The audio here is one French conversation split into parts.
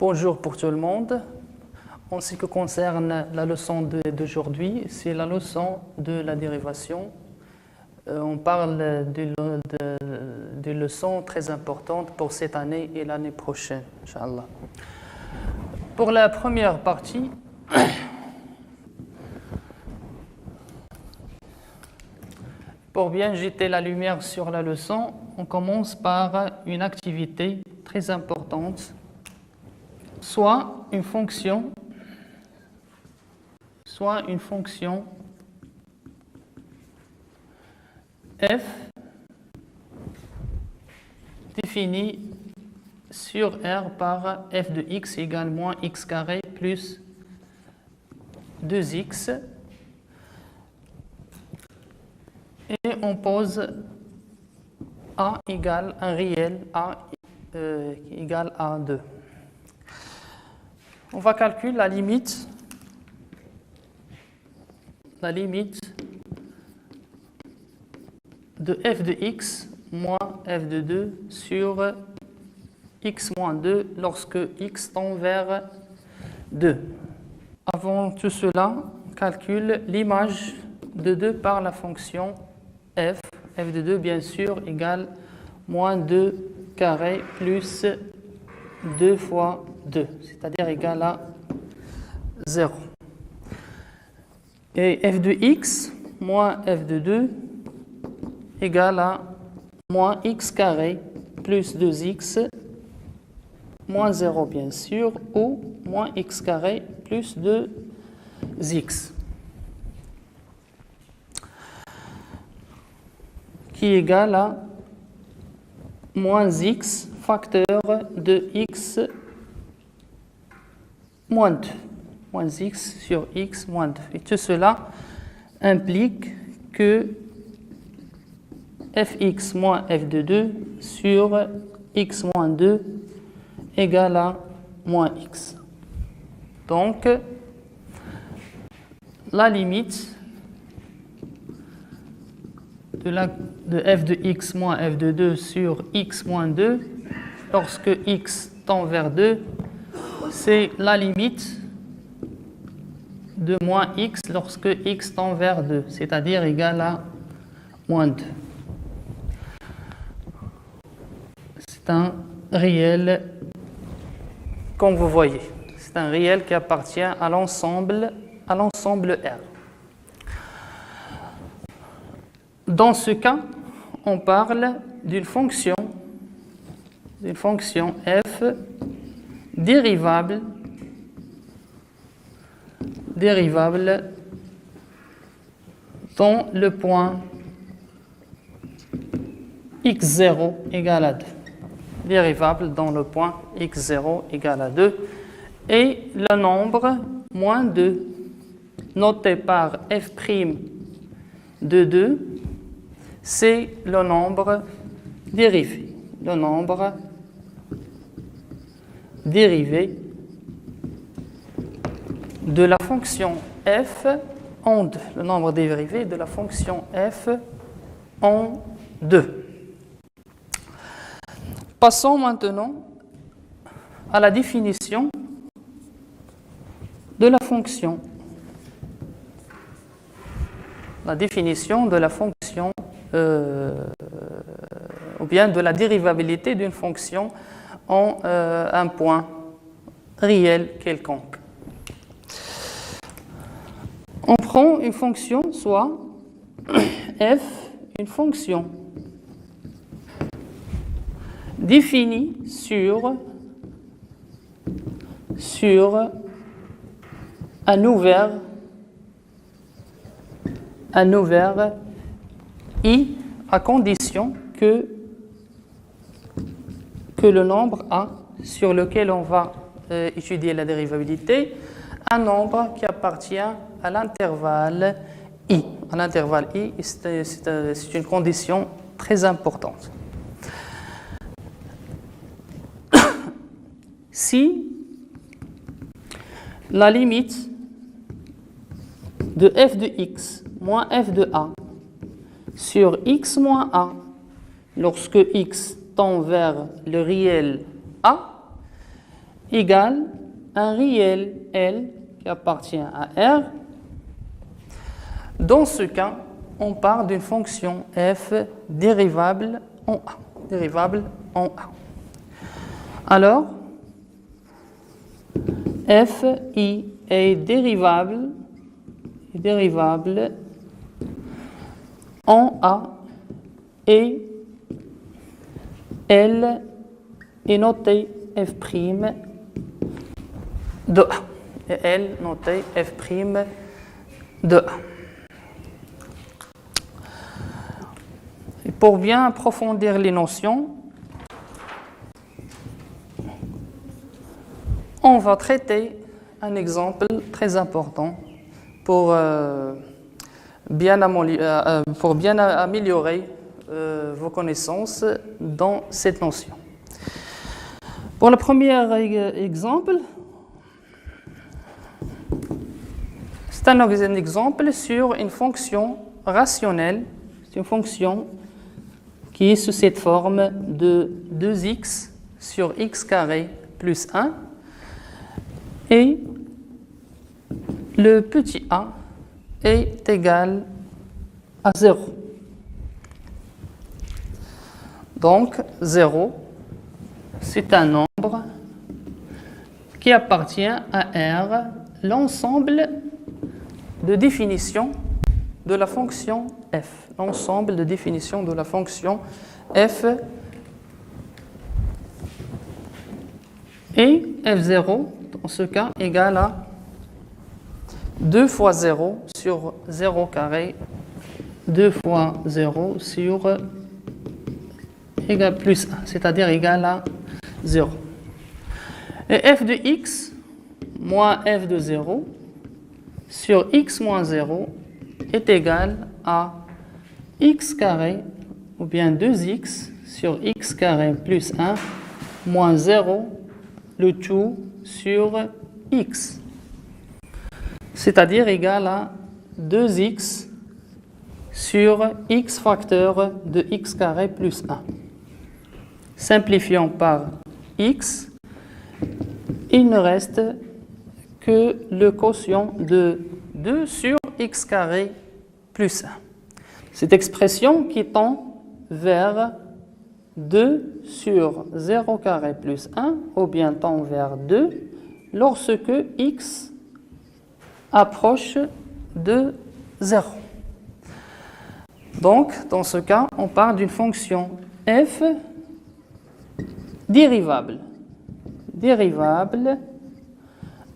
Bonjour pour tout le monde. En ce qui concerne la leçon d'aujourd'hui, c'est la leçon de la dérivation. On parle de leçons très importantes pour cette année et l'année prochaine, Inch'Allah. Pour la première partie, pour bien jeter la lumière sur la leçon, on commence par une activité très importante, soit une fonction f définie sur R par f de x égale moins x carré plus 2x. Et on pose A égale un réel, A égale à 2. On va calculer la limite de f de x moins f de 2 sur x moins 2 lorsque x tend vers 2. Avant tout cela, on calcule l'image de 2 par la fonction f de 2 bien sûr égale moins 2 carré plus 2 fois 2, c'est-à-dire égal à 0. Et f de x moins f de 2 égale à moins x carré plus 2x moins 0 bien sûr, ou moins x carré plus 2x, qui est égal à moins x facteur de x moins 2. Moins x sur x moins 2. Et tout cela implique que fx moins f de 2 sur x moins 2 égale à moins x. Donc, la limite de f de x moins f de 2 sur x moins 2, lorsque x tend vers 2, c'est la limite de moins x lorsque x tend vers 2, c'est-à-dire égal à moins 2. C'est un réel, comme vous voyez, c'est un réel qui appartient à l'ensemble R. Dans ce cas, on parle d'une fonction f dérivable dans le point x0 égale à 2. Dérivable dans le point x0 égale à 2. Et le nombre moins 2, noté par f' de 2, c'est le nombre dérivé. Le nombre dérivé de la fonction f en 2. Le nombre dérivé de la fonction f en 2. Passons maintenant à la définition de la fonction. La définition de la fonction ou bien de la dérivabilité d'une fonction en un point réel quelconque. On prend une fonction, soit f, une fonction définie sur un ouvert I, à condition que le nombre A sur lequel on va étudier la dérivabilité, un nombre qui appartient à l'intervalle I. À l'intervalle I, c'est une condition très importante. Si la limite de f de x moins f de a sur x moins a lorsque x tend vers le réel a égale un réel L qui appartient à R. Dans ce cas, on parle d'une fonction f dérivable en A. Dérivable en A. Alors, f i est dérivable en A et L est noté f' de A. Et L noté f' de A. Et pour bien approfondir les notions, on va traiter un exemple très important pour bien améliorer vos connaissances dans cette notion. Pour le premier exemple, c'est un exemple sur une fonction rationnelle. C'est une fonction qui est sous cette forme de 2x sur x carré plus 1. Et le petit a est égal à 0. Donc 0, c'est un nombre qui appartient à R, l'ensemble de définition de la fonction f. L'ensemble de définition de la fonction f et f0, dans ce cas, égale à 2 fois 0 sur 0 carré, 2 fois 0 sur égal plus 1, c'est-à-dire égal à 0. Et f de x moins f de 0 sur x moins 0 est égal à x carré, ou bien 2x sur x carré plus 1 moins 0, le tout sur x, c'est-à-dire égal à 2x sur x facteur de x carré plus 1. Simplifiant par x, il ne reste que le quotient de 2 sur x carré plus 1. Cette expression qui tend vers 2 sur 0 carré plus 1, ou bien tend vers 2, lorsque x approche de 0. Donc, dans ce cas, on parle d'une fonction f dérivable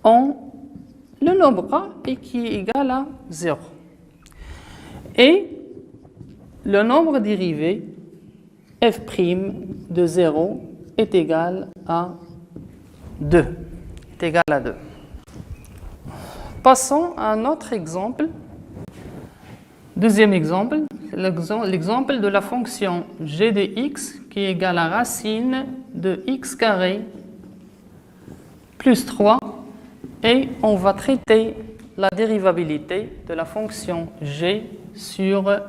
en le nombre a et qui est égal à 0. Et le nombre dérivé f' de 0 est égal à 2. Est égal à 2. Passons à un autre exemple. Deuxième exemple, l'exemple de la fonction g de x qui est égale à racine de x carré plus 3. Et on va traiter la dérivabilité de la fonction g sur,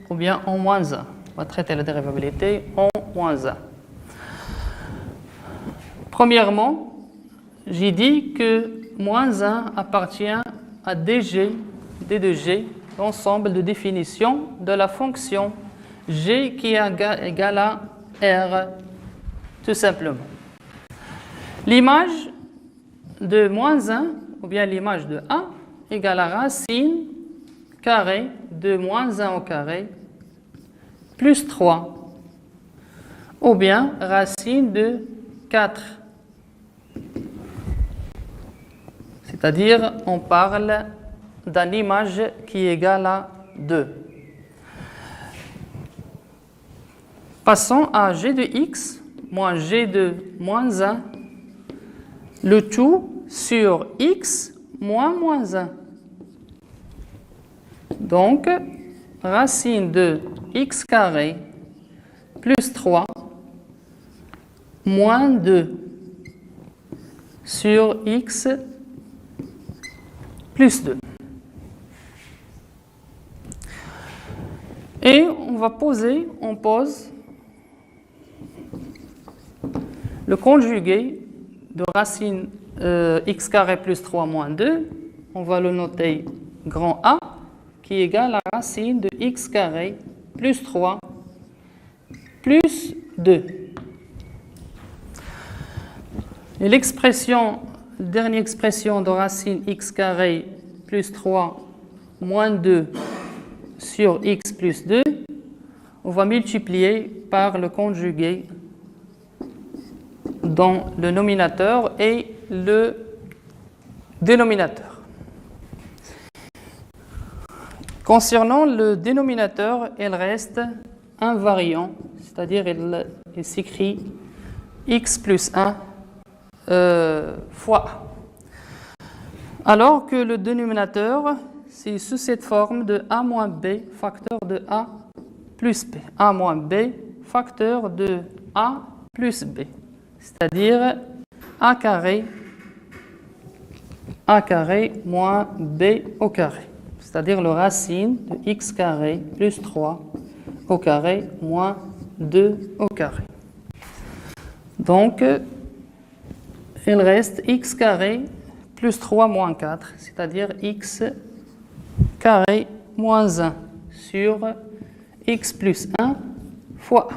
ou bien en moins 1. On va traiter la dérivabilité en moins 1. Premièrement, j'ai dit que moins 1 appartient à dg, d de g, l'ensemble de définition de la fonction g qui est égale à r, tout simplement. L'image de moins 1, ou bien l'image de 1, égale à racine carré de moins 1 au carré plus 3, ou bien racine de 4. C'est-à-dire, on parle d'une image qui est égale à 2. Passons à g de x moins g de moins 1, le tout sur x moins moins 1. Donc, racine de x carré plus 3 moins 2 sur x plus 2. Et on pose le conjugué de racine x carré plus 3 moins 2, on va le noter grand A, qui est égal à la racine de x carré plus 3 plus 2. Et l'expression, dernière expression de racine x carré plus 3 moins 2 sur x plus 2, on va multiplier par le conjugué dans le nominateur et le dénominateur. Concernant le dénominateur, il reste invariant, c'est-à-dire il s'écrit x plus 1 fois A. Alors que le dénominateur, c'est sous cette forme de a moins b facteur de a plus b. A moins b facteur de a plus b. C'est-à-dire a carré moins b au carré. C'est-à-dire le racine de x carré plus 3 au carré moins 2 au carré. Donc, il reste x carré plus 3 moins 4, c'est-à-dire x carré moins 1 sur x plus 1 fois A.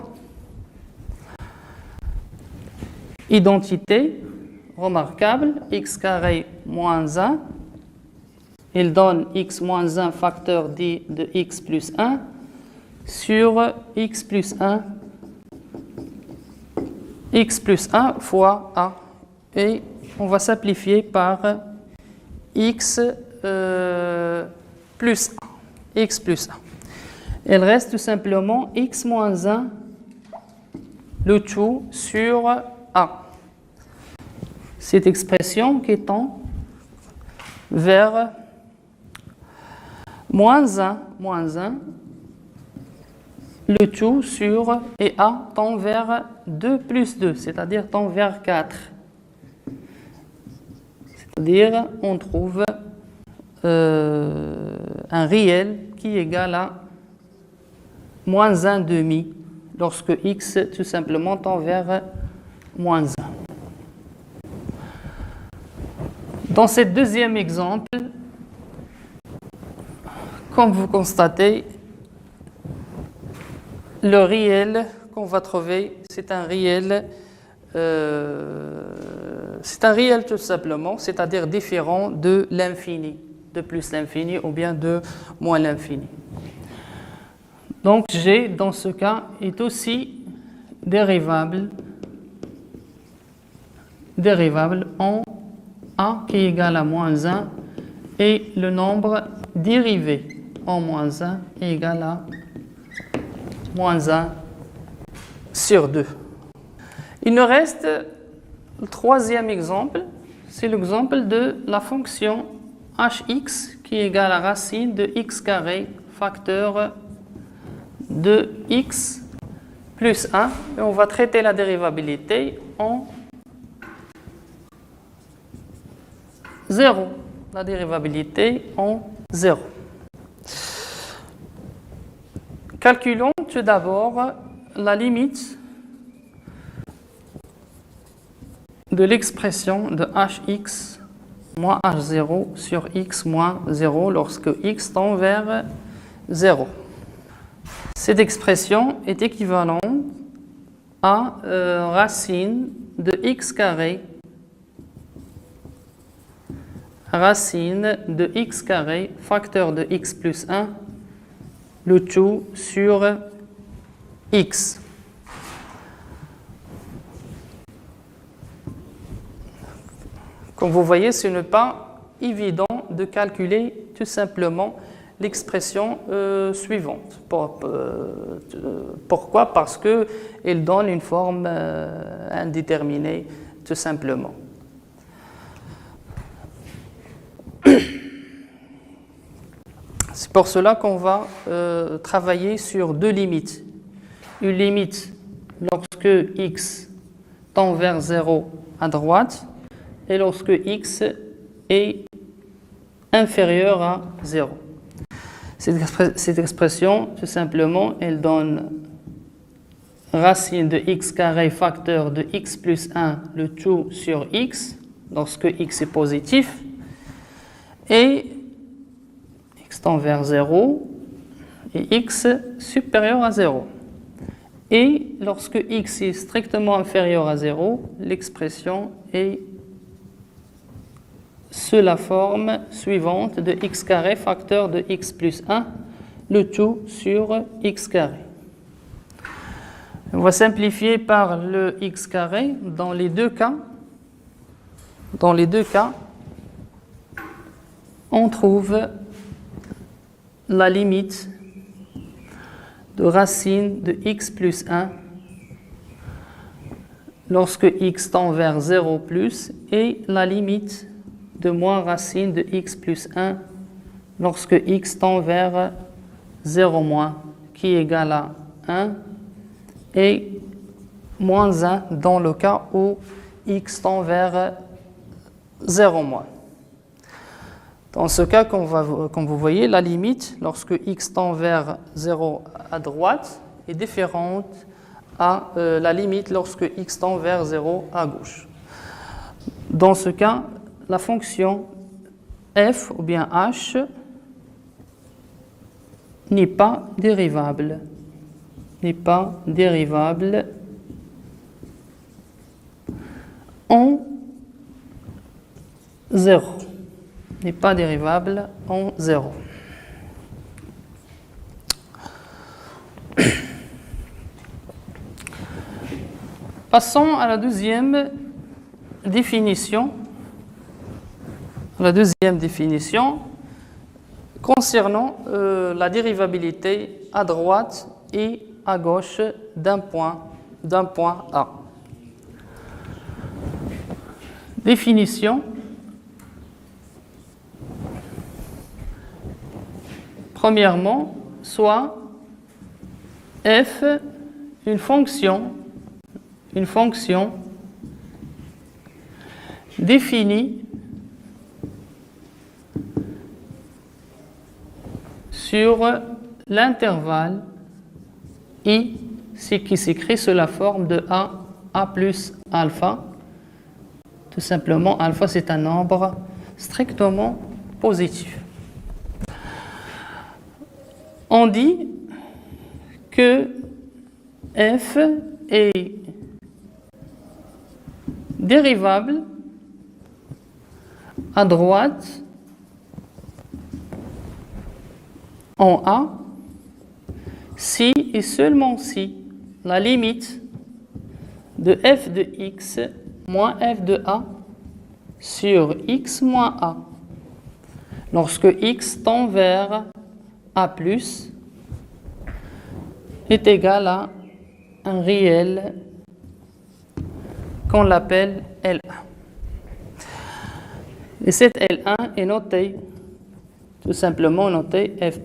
Identité remarquable, x carré moins 1, il donne x moins 1 facteur de x plus 1 sur x plus 1 fois A. Et on va simplifier par x plus 1. X plus 1. Il reste tout simplement x moins 1, le tout sur A. Cette expression qui tend vers moins 1, le tout sur, et A tend vers 2 plus 2, c'est-à-dire tend vers 4. C'est-à-dire, on trouve un réel qui est égal à moins 1 demi lorsque x tout simplement tend vers moins 1. Dans ce deuxième exemple, comme vous constatez, le réel qu'on va trouver, c'est un réel tout simplement, c'est-à-dire différent de l'infini, de plus l'infini ou bien de moins l'infini. Donc G, dans ce cas, est aussi dérivable en A qui est égal à moins 1 et le nombre dérivé en moins 1 est égal à moins 1 sur 2. Il nous reste le troisième exemple, c'est l'exemple de la fonction hx qui est égale à la racine de x carré facteur de x plus 1. Et on va traiter la dérivabilité en 0. La dérivabilité en 0. Calculons tout d'abord la limite de l'expression de hx moins h0 sur x moins 0 lorsque x tend vers 0. Cette expression est équivalente à racine de x carré facteur de x plus 1 le tout sur x. Comme vous voyez, ce n'est pas évident de calculer tout simplement l'expression suivante. Pourquoi? Parce qu'elle donne une forme indéterminée, tout simplement. C'est pour cela qu'on va travailler sur deux limites. Une limite lorsque x tend vers 0 à droite et lorsque x est inférieur à 0. Cette expression, tout simplement, elle donne racine de x carré facteur de x plus 1, le tout sur x, lorsque x est positif, et x tend vers 0, et x supérieur à 0. Et lorsque x est strictement inférieur à 0, l'expression est sous la forme suivante de x carré facteur de x plus 1, le tout sur x carré. On va simplifier par le x carré dans les deux cas. Dans les deux cas, on trouve la limite de racine de x plus 1 lorsque x tend vers 0 plus et la limite de moins racine de x plus 1 lorsque x tend vers 0 moins qui est égal à 1 et moins 1 dans le cas où x tend vers 0 moins. Dans ce cas, comme vous voyez, la limite, lorsque x tend vers 0 à droite, est différente à la limite lorsque x tend vers 0 à gauche. Dans ce cas, la fonction f ou bien h n'est pas dérivable. N'est pas dérivable en 0. N'est pas dérivable en 0. Passons à la deuxième définition. La deuxième définition concernant la dérivabilité à droite et à gauche d'un point A. Définition. Premièrement, soit f, une fonction définie sur l'intervalle i, c'est qui s'écrit sous la forme de a plus alpha. Tout simplement, alpha c'est un nombre strictement positif. On dit que f est dérivable à droite en A si et seulement si la limite de f de x moins f de a sur x moins a lorsque x tend vers a plus est égal à un réel qu'on l'appelle L1. Et cette L1 est notée, tout simplement notée f',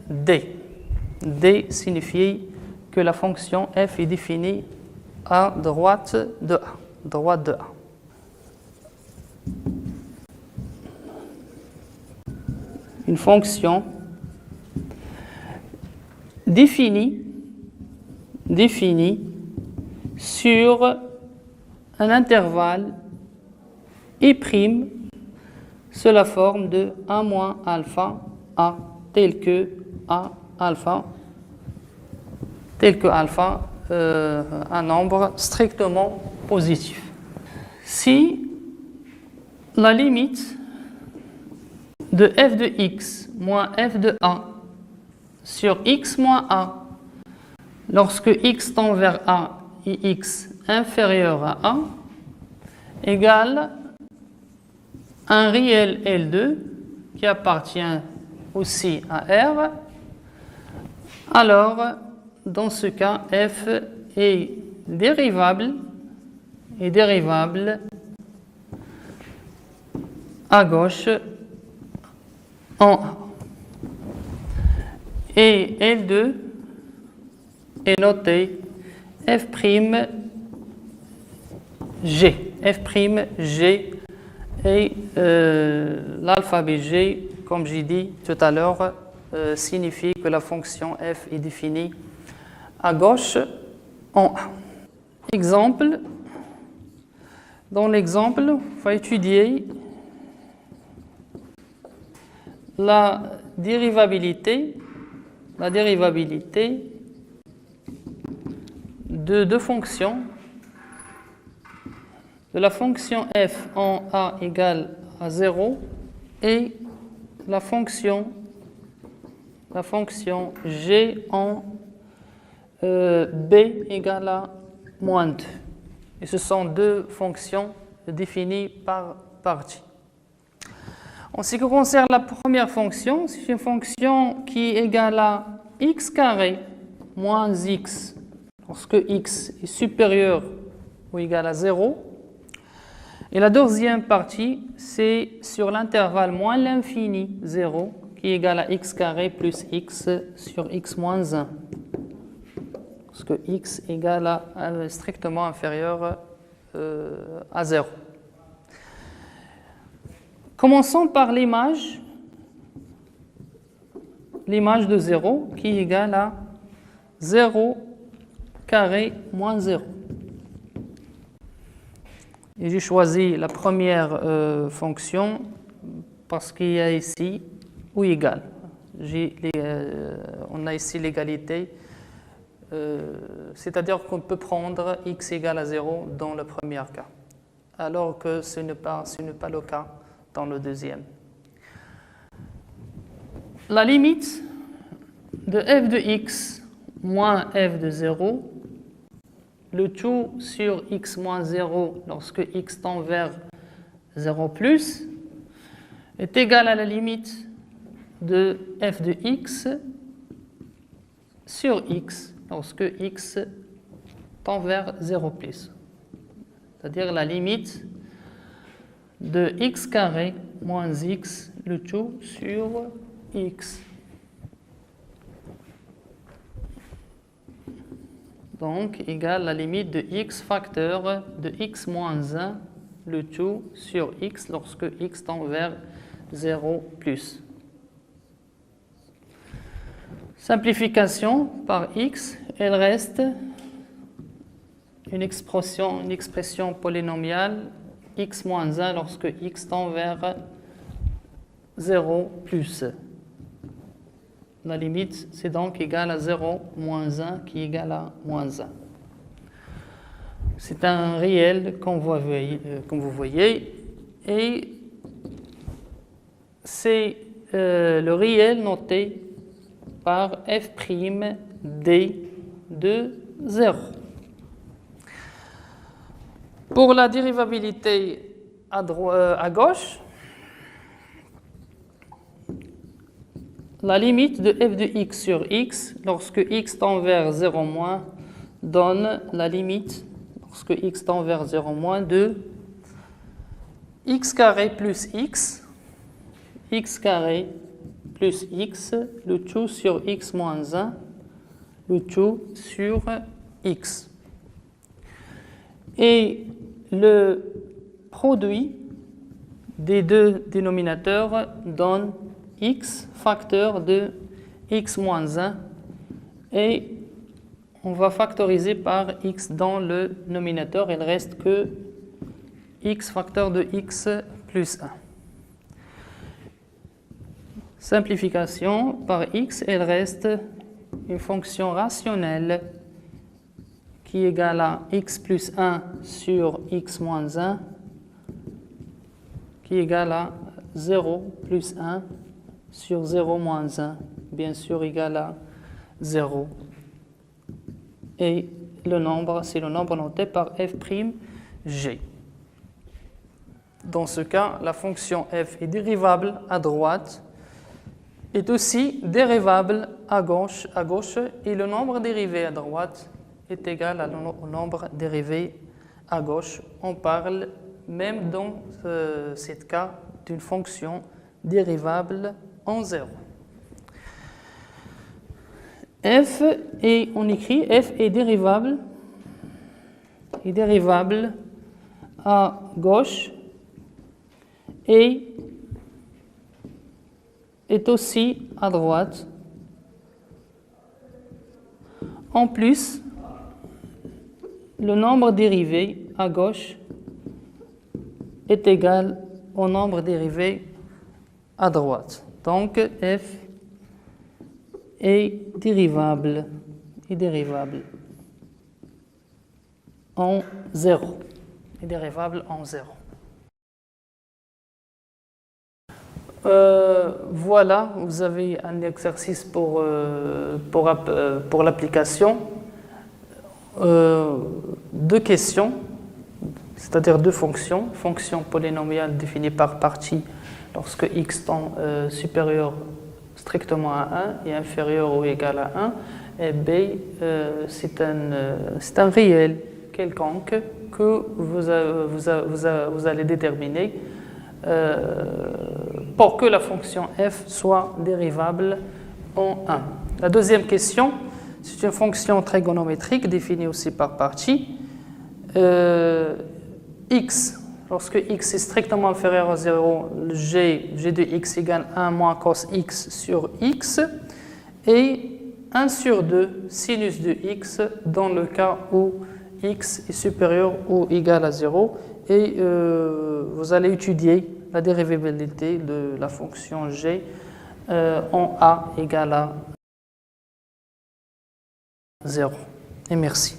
d. D signifie que la fonction f est définie à droite de A. Une fonction définie sur un intervalle i' sous la forme de a moins alpha a tel que alpha un nombre strictement positif. Si la limite de f de x moins f de a sur x moins a lorsque x tend vers a et x inférieur à a égale un réel L2 qui appartient aussi à R, alors dans ce cas f est dérivable à gauche en A. Et L2 est noté f'G. F'G et l'alphabet G, comme j'ai dit tout à l'heure, signifie que la fonction f est définie à gauche en A. Exemple. Dans l'exemple, on va étudier la dérivabilité de deux fonctions, de la fonction f en a égale à 0 et la fonction g en b égale à moins 2. Et ce sont deux fonctions définies par partie. En ce qui concerne la première fonction, c'est une fonction qui est égale à x carré moins x lorsque x est supérieur ou égal à 0. Et la deuxième partie, c'est sur l'intervalle moins l'infini 0 qui est égal à x carré plus x sur x moins 1. Parce que x est égal à strictement inférieur à 0. Commençons par l'image de 0 qui est égale à 0 carré moins 0. Et j'ai choisi la première fonction parce qu'il y a ici ou égal. On a ici l'égalité, c'est-à-dire qu'on peut prendre x égale à 0 dans le premier cas, alors que ce n'est pas le cas dans le deuxième. La limite de f de x moins f de 0, le tout sur x moins 0 lorsque x tend vers 0 plus, est égal à la limite de f de x sur x lorsque x tend vers 0 plus. C'est-à-dire la limite de x carré moins x, le tout sur x. Donc, égale la limite de x facteur de x moins 1, le tout sur x lorsque x tend vers 0 plus. Simplification par x, elle reste une expression polynomiale x moins 1 lorsque x tend vers 0 plus. La limite, c'est donc égal à 0 moins 1 qui est égal à moins 1. C'est un réel, comme vous voyez, et c'est le réel noté par f' d de 0. Pour la dérivabilité à gauche, la limite de f de x sur x lorsque x tend vers 0 moins donne la limite lorsque x tend vers 0 moins de x carré plus x carré plus x, le tout sur x moins 1, le tout sur x. Et le produit des deux dénominateurs donne x facteur de x moins 1 et on va factoriser par x dans le dénominateur, il reste que x facteur de x plus 1. Simplification par x, il reste une fonction rationnelle qui est égale à x plus 1 sur x moins 1 qui est égal à 0 plus 1 sur 0 moins 1, bien sûr égal à 0. Et le nombre, c'est le nombre noté par f'g. Dans ce cas, la fonction f est dérivable à droite, est aussi dérivable à gauche et le nombre dérivé à droite est égal au nombre dérivé à gauche. On parle même dans ce cas d'une fonction dérivable en 0. F, et on écrit f est dérivable à gauche et est aussi à droite En plus, le nombre dérivé à gauche est égal au nombre dérivé à droite. Donc, f est dérivable en 0. Est dérivable en 0. Voilà, vous avez un exercice pour l'application. Deux questions, c'est-à-dire deux fonctions. Fonction polynomiale définie par partie lorsque x tend supérieur strictement à 1 et inférieur ou égal à 1. Et b, c'est un réel quelconque que vous allez déterminer pour que la fonction f soit dérivable en 1. La deuxième question, c'est une fonction trigonométrique définie aussi par partie. X, lorsque x est strictement inférieur à 0, g de x égale 1 moins cos x sur x, et 1 sur 2 sinus de x dans le cas où x est supérieur ou égal à 0. Et vous allez étudier la dérivabilité de la fonction g en a égale à 0. Et merci.